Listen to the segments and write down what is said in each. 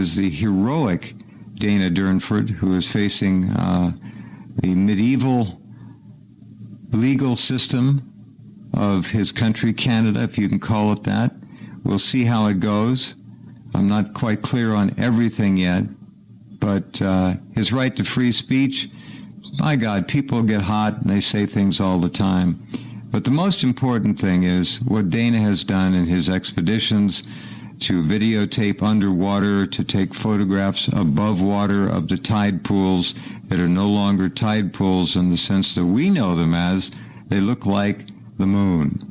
is the heroic Dana Durnford, who is facing the medieval legal system of his country, Canada, if you can call it that. We'll see how it goes. I'm not quite clear on everything yet, but his right to free speech, my God, people get hot and they say things all the time. But the most important thing is what Dana has done in his expeditions to videotape underwater, to take photographs above water of the tide pools that are no longer tide pools in the sense that we know them as. They look like the moon.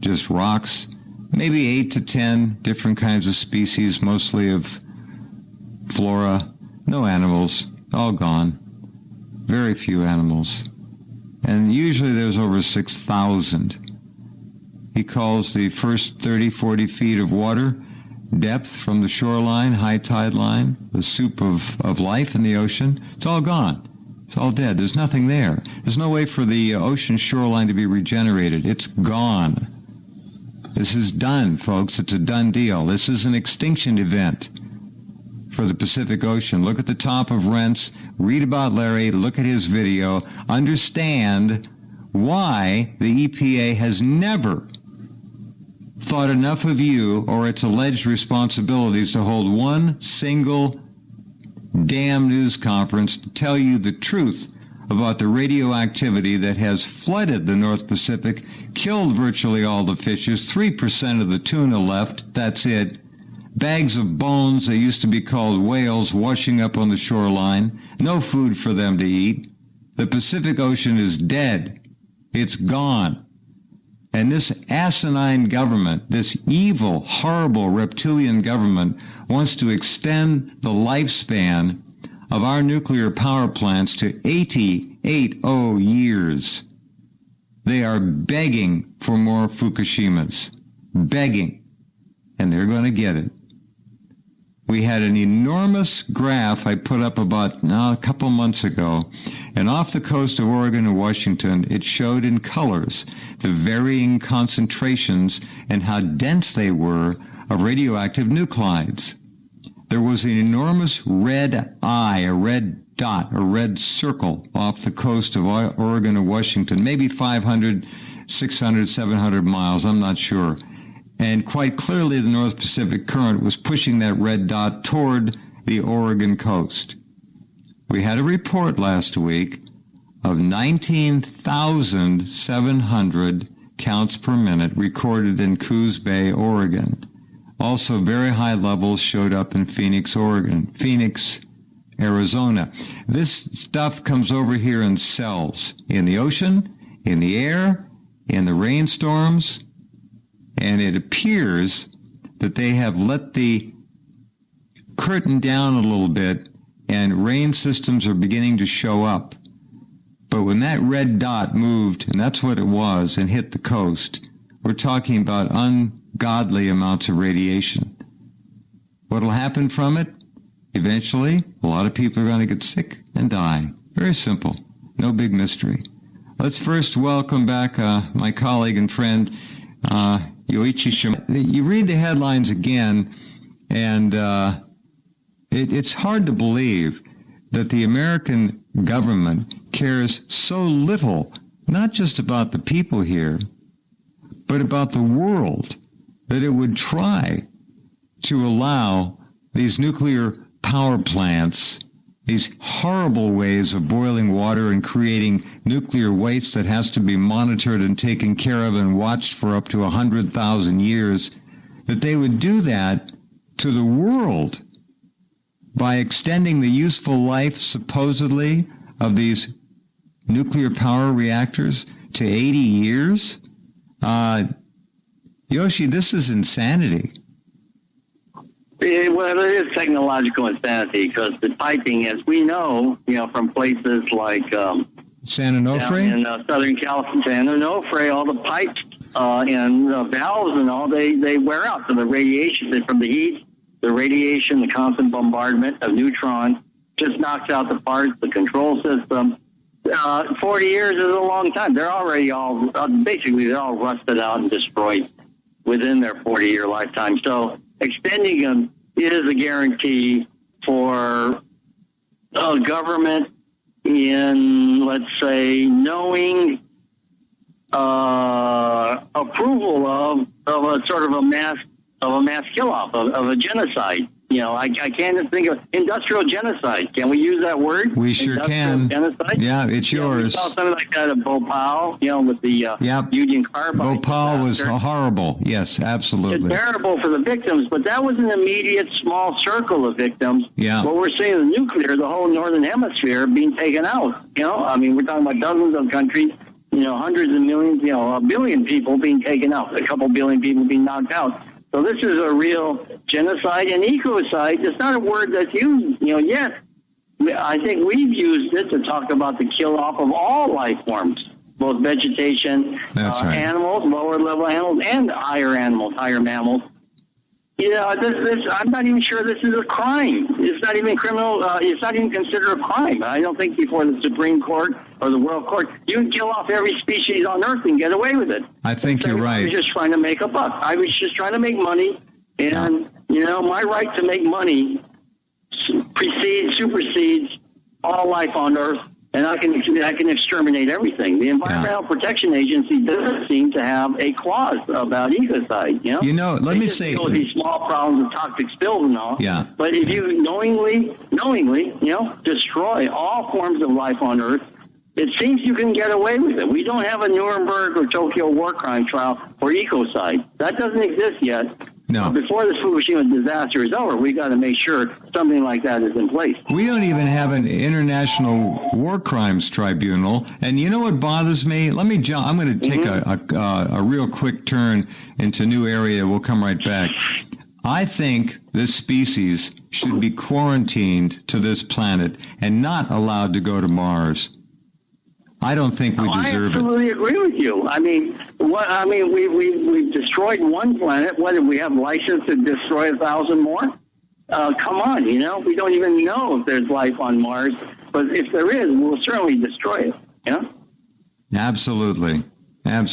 Just rocks, maybe 8 to 10 different kinds of species, mostly of flora, no animals, all gone. Very few animals. And usually there's over 6,000. He calls the first 30, 40 feet of water depth from the shoreline, high tide line, the soup of life in the ocean. It's all gone. It's all dead. There's nothing there. There's no way for the ocean shoreline to be regenerated. It's gone. This is done, folks. It's a done deal. This is an extinction event for the Pacific Ocean. Look at the top of RENSE. Read about Larry. Look at his video. Understand why the EPA has never thought enough of you or its alleged responsibilities to hold one single damn news conference to tell you the truth about the radioactivity that has flooded the North Pacific, killed virtually all the fishes, 3% of the tuna left, that's it. Bags of bones that used to be called whales washing up on the shoreline, no food for them to eat. The Pacific Ocean is dead. It's gone. And this asinine government, this evil, horrible reptilian government, wants to extend the lifespan of our nuclear power plants to 80 years. They are begging for more Fukushimas. Begging. And they're going to get it. We had an enormous graph I put up about a couple months ago, and off the coast of Oregon and Washington, it showed in colors the varying concentrations and how dense they were of radioactive nuclides. There was an enormous red eye, a red dot, a red circle off the coast of Oregon and Washington, maybe 500, 600, 700 miles, I'm not sure. And quite clearly the North Pacific Current was pushing that red dot toward the Oregon coast. We had a report last week of 19,700 counts per minute recorded in Coos Bay, Oregon. Also, very high levels showed up in Phoenix, Arizona. This stuff comes over here in cells, in the ocean, in the air, in the rainstorms, and it appears that they have let the curtain down a little bit and rain systems are beginning to show up. But when that red dot moved, and that's what it was, and hit the coast, we're talking about ungodly amounts of radiation. What'll happen from it? Eventually, a lot of people are going to get sick and die. Very simple. No big mystery. Let's first welcome back my colleague and friend, Yoichi Shima. You read the headlines again, and it's hard to believe that the American government cares so little, not just about the people here, but about the world, that it would try to allow these nuclear power plants, these horrible ways of boiling water and creating nuclear waste that has to be monitored and taken care of and watched for up to 100,000 years, that they would do that to the world by extending the useful life, supposedly, of these nuclear power reactors to 80 years? Yoshi, this is insanity. Well, it is technological insanity because the piping, as we know, from places like San Onofre in Southern California, San Onofre, all the pipes and valves and all they wear out. So the radiation from the heat, the radiation, the constant bombardment of neutrons just knocks out the parts, the control system. 40 years is a long time. They're already all basically they're all rusted out and destroyed within their 40-year lifetime. So extending them is a guarantee for a government in, let's say, knowing approval of a sort of a mass kill-off, of a genocide. I can't think of industrial genocide. Can we use that word? We sure can. Genocide? Yeah, it's yours. We saw something like that at Bhopal, with the Union Carbide. Bhopal was horrible. Yes, absolutely. It's terrible for the victims, but that was an immediate small circle of victims. Yeah. What we're seeing in nuclear, the whole northern hemisphere being taken out. We're talking about dozens of countries, hundreds of millions, a billion people being taken out, a couple billion people being knocked out. So this is a real genocide. And ecocide, it's not a word that's used, yet. I think we've used it to talk about the kill-off of all life forms, both vegetation, right. Animals, lower-level animals, and higher animals, higher mammals. I'm not even sure this is a crime. It's not even criminal. It's not even considered a crime. I don't think before the Supreme Court or the World Court, you can kill off every species on Earth and get away with it. I think you're right. I was just trying to make a buck. I was just trying to make money, and my right to make money supersedes all life on Earth. And I can exterminate everything. The Environmental Protection Agency doesn't seem to have a clause about ecocide. Let me say, deal with these small problems of toxic spills and all. Yeah. But if you knowingly, destroy all forms of life on Earth, it seems you can get away with it. We don't have a Nuremberg or Tokyo war crime trial for ecocide. That doesn't exist yet. No. Before this Fukushima disaster is over, we got to make sure something like that is in place. We don't even have an international war crimes tribunal. And you know what bothers me? Let me jump. I'm going to take a real quick turn into a new area. We'll come right back. I think this species should be quarantined to this planet and not allowed to go to Mars. I don't think we deserve it. I absolutely agree with you. We've destroyed one planet. What, do we have license to destroy 1,000 more? Come on, we don't even know if there's life on Mars. But if there is, we'll certainly destroy it. Absolutely. Yeah.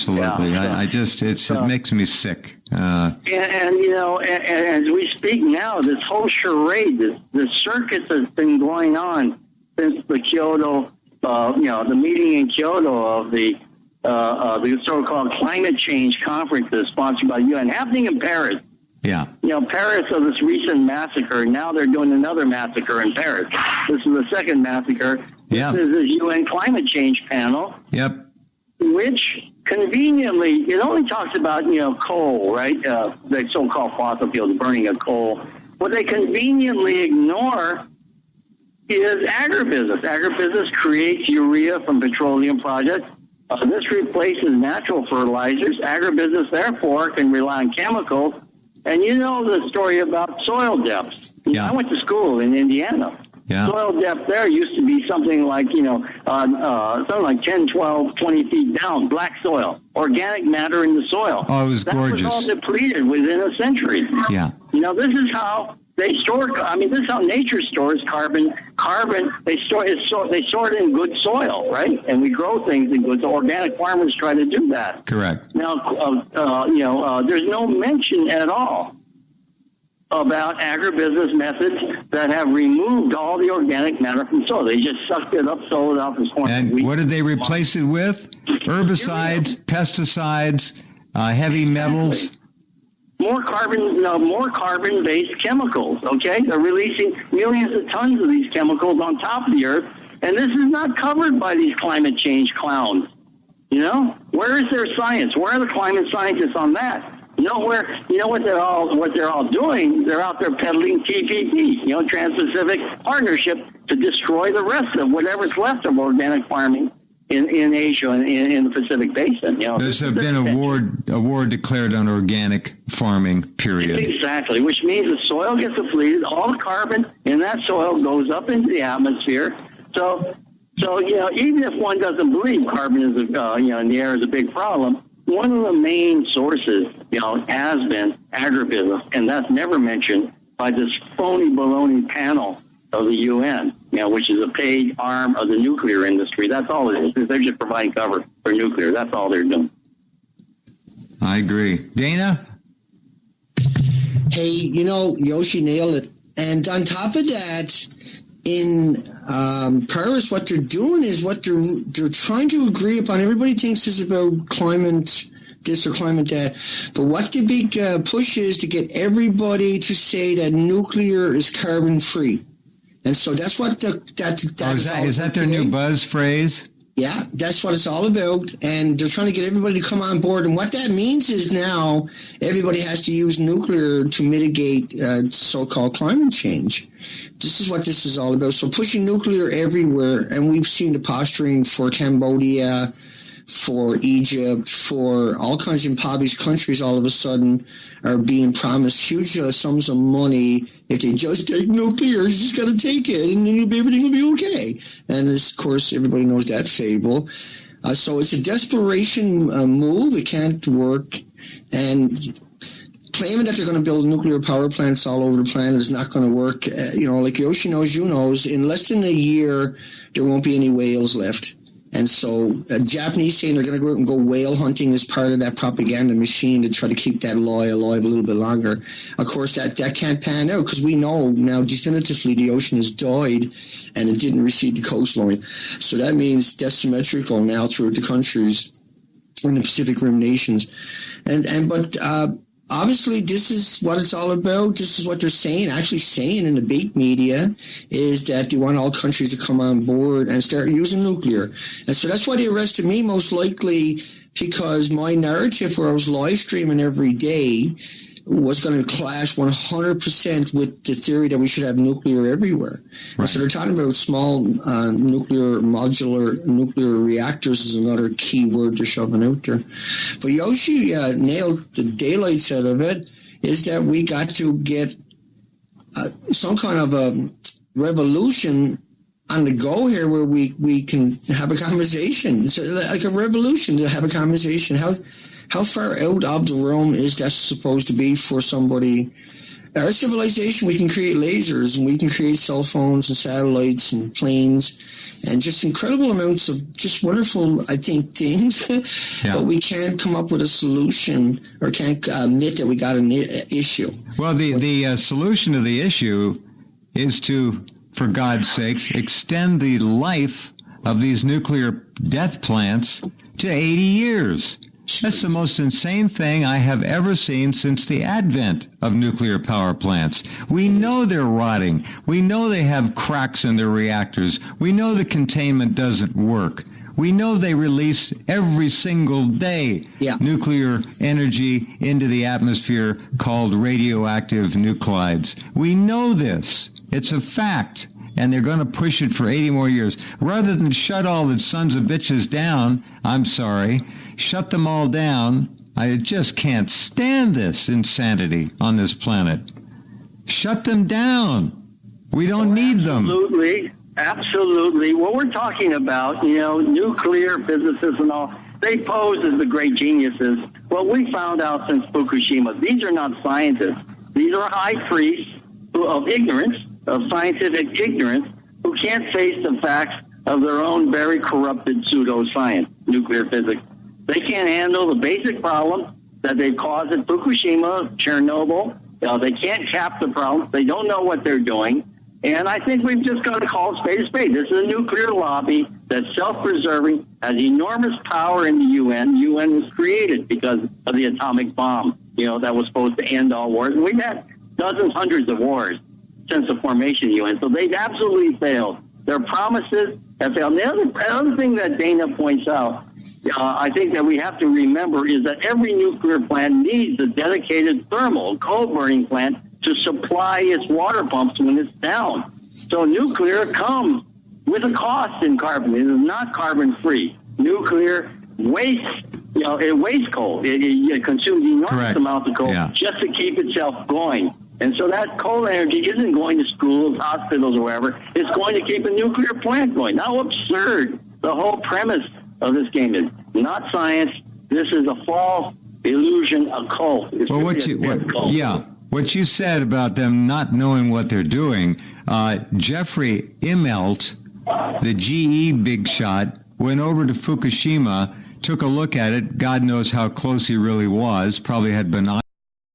It makes me sick. And as we speak now, this whole charade, this circus has been going on since the Kyoto. The meeting in Kyoto of the so-called climate change conferences sponsored by the UN, happening in Paris. Yeah. Paris of this recent massacre. Now they're doing another massacre in Paris. This is the second massacre. Yeah. This is the UN climate change panel. Yep. Which conveniently, it only talks about, coal, right? The so-called fossil fuels, burning of coal. What they conveniently ignore is agribusiness. Agribusiness creates urea from petroleum projects. This replaces natural fertilizers. Agribusiness, therefore, can rely on chemicals. And the story about soil depths. Yeah. I went to school in Indiana. Yeah. Soil depth there used to be something like, something like 10, 12, 20 feet down, black soil, organic matter in the soil. Oh, it was gorgeous. That was all depleted within a century. Yeah. This is how they store. This is how nature stores carbon. They store it in good soil, right? And we grow things in good. So organic farmers try to do that. Correct. Now, there's no mention at all about agribusiness methods that have removed all the organic matter from soil. They just sucked it up, sold it out as corn. And what did they replace it with? Herbicides, pesticides, heavy metals. More carbon-based chemicals, okay? They're releasing millions of tons of these chemicals on top of the earth, and this is not covered by these climate change clowns. Where is their science? Where are the climate scientists on that? What they're all doing? They're out there peddling TPP, Trans-Pacific Partnership, to destroy the rest of whatever's left of organic farming in Asia and in the Pacific Basin. There's been a war declared on organic farming, period. Exactly, which means the soil gets depleted, all the carbon in that soil goes up into the atmosphere. So even if one doesn't believe carbon is in the air is a big problem, one of the main sources, has been agribusiness, and that's never mentioned by this phony baloney panel of the UN, which is a paid arm of the nuclear industry. That's all it is. They're just providing cover for nuclear. That's all they're doing. I agree. Dana? Hey, Yoshi nailed it. And on top of that, in Paris, what they're doing is they're trying to agree upon. Everybody thinks it's about climate this or climate that, but what the big push is to get everybody to say that nuclear is carbon free. And so that's what is that their new buzz phrase? Yeah, that's what it's all about, and they're trying to get everybody to come on board. And what that means is now everybody has to use nuclear to mitigate so-called climate change. This is what this is all about. So pushing nuclear everywhere, and we've seen the posturing for Cambodia, for Egypt, for all kinds of impoverished countries all of a sudden are being promised huge sums of money. If they just take nuclear, you just got to take it, and then everything will be okay. And of course, everybody knows that fable. So it's a desperation move. It can't work. And claiming that they're going to build nuclear power plants all over the planet is not going to work. Like Yoshi knows, in less than a year, there won't be any whales left. And so Japanese saying they're going to go out and go whale hunting as part of that propaganda machine to try to keep that lie alive a little bit longer. Of course, that can't pan out because we know now definitively the ocean has died and it didn't recede the coastline. So that means death symmetrical now throughout the countries in the Pacific Rim nations. But obviously, this is what it's all about. This is what they're actually saying in the big media, is that they want all countries to come on board and start using nuclear. And so that's why they arrested me, most likely, because my narrative where I was live streaming every day was going to clash 100% with the theory that we should have nuclear everywhere. Right. And so they're talking about small modular nuclear reactors is another key word they're shoving out there. But Yoshi nailed the daylights out of it, is that we got to get some kind of a revolution on the go here where we can have a conversation. It's like a revolution to have a conversation. How far out of the realm is that supposed to be for somebody? Our civilization, we can create lasers and we can create cell phones and satellites and planes and just incredible amounts of just wonderful, I think, things. Yeah. But we can't come up with a solution or can't admit that we got an issue. Well, the solution to the issue is to, for God's sakes, extend the life of these nuclear death plants to 80 years. That's the most insane thing I have ever seen since the advent of nuclear power plants. We know they're rotting. We know they have cracks in their reactors. We know the containment doesn't work. We know they release every single day nuclear energy into the atmosphere called radioactive nuclides. We know this. It's a fact. And they're going to push it for 80 more years. Rather than shut all the sons of bitches down, shut them all down. I just can't stand this insanity on this planet. Shut them down. We don't need them. Absolutely. What we're talking about, nuclear physicists and all, they pose as the great geniuses. Well, we found out since Fukushima, these are not scientists. These are high priests of ignorance, of scientific ignorance, who can't face the facts of their own very corrupted pseudoscience, nuclear physics. They can't handle the basic problem that they've caused at Fukushima, Chernobyl. They can't cap the problem. They don't know what they're doing. And I think we've just got to call a spade a spade. This is a nuclear lobby that's self-preserving, has enormous power in the UN. The UN was created because of the atomic bomb, that was supposed to end all wars. And we've had dozens, hundreds of wars since the formation of the UN. So they've absolutely failed. Their promises have failed. The other thing that Dana points out, I think that we have to remember, is that every nuclear plant needs a dedicated thermal coal-burning plant to supply its water pumps when it's down. So nuclear comes with a cost in carbon. It is not carbon-free. Nuclear wastes, it wastes coal. It consumes enormous amounts of coal just to keep itself going. And so that coal energy isn't going to schools, hospitals, or wherever. It's going to keep a nuclear plant going. How absurd the whole premise of this game is. Not science. This is a false illusion, a cult. It's well, what you said about them not knowing what they're doing, Jeffrey Immelt, the GE big shot, went over to Fukushima, took a look at it. God knows how close he really was. Probably had binoculars